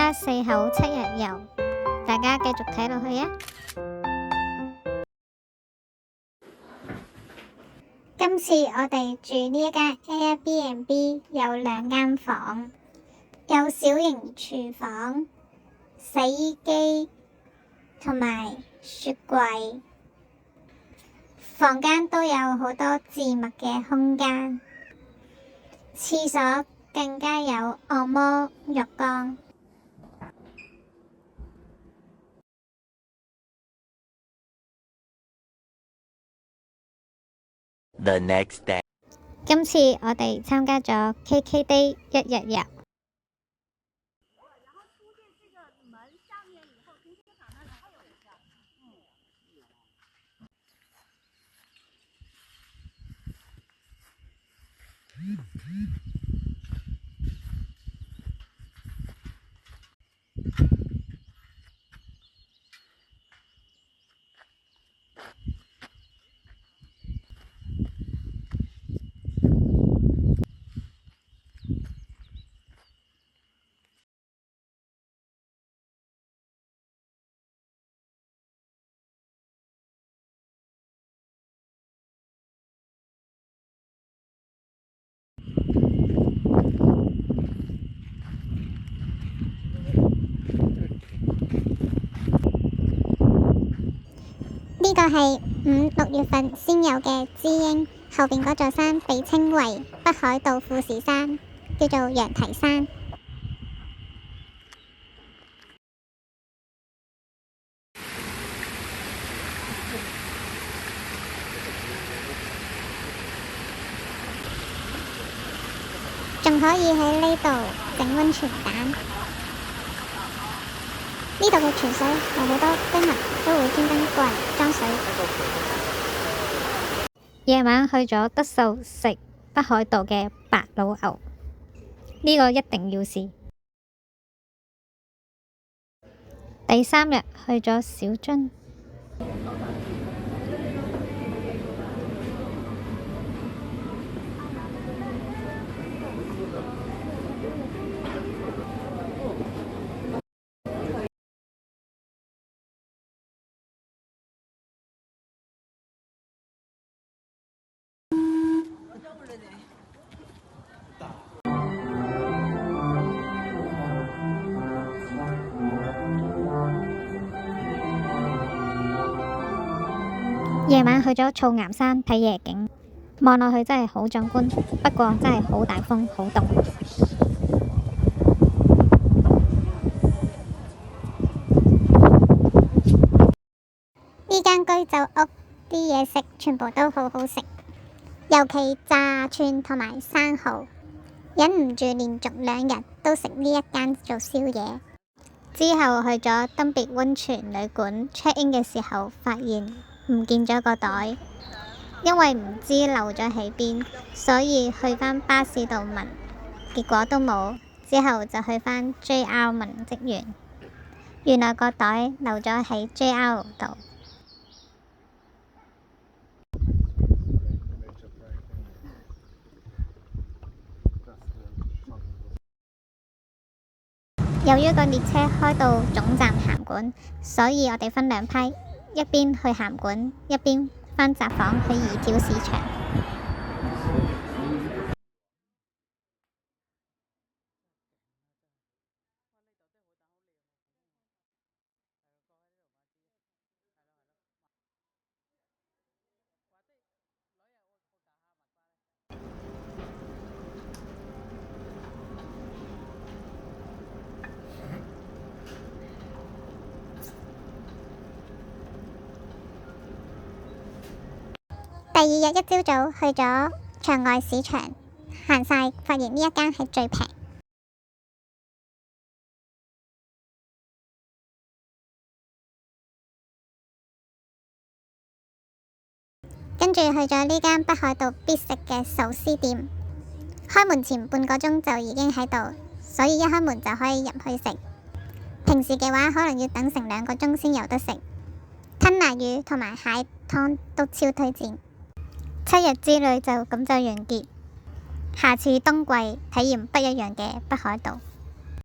家4口7日遊，大家繼續睇落去啊！今次我哋住呢一間 Airbnb 有2間房，有小型廚房、洗衣機同埋雪櫃，房間都有好多置物嘅空間，廁所更加有按摩浴缸。The next day， 今次我哋參加咗 KKday 1日遊。呢個係5、6月份先有嘅知英，後邊嗰座山被稱為北海道富士山，叫做羊蹄山。仲可以喺呢度整溫泉蛋。呢度嘅泉水有好多居民都會專登過嚟裝水。夜晚去咗德壽食北海道嘅白老牛，呢個一定要試。第3日去咗小樽。夜晚去咗草岩山睇夜景，望落去真係好壯觀，不過真係好大風，好凍。呢間居酒屋啲嘢食全部都好好食，尤其炸串同埋生蠔，忍唔住連續2日都食呢一間做宵夜。之後去咗登別溫泉旅館 check in 嘅時候，發現唔見咗個袋，因為唔知漏咗喺邊，所以去返巴士度問，結果都冇。之後就去返 JR 問職員，原來個袋漏咗喺 JR 度。由於個列車開到總站函館，所以我哋分2批，一邊去函館，一邊返札幌去二條市場。第2日一朝早去咗場外市場行晒，發現呢一間係最平。跟住去咗呢間北海道必食嘅壽司店，開門前半個鐘就已經喺度，所以一開門就可以入去食。平時嘅話可能要等成2個鐘先有得食。吞拿魚同埋蟹湯都超推薦。7日之旅就咁就完結，下次冬季體驗不一樣嘅北海道。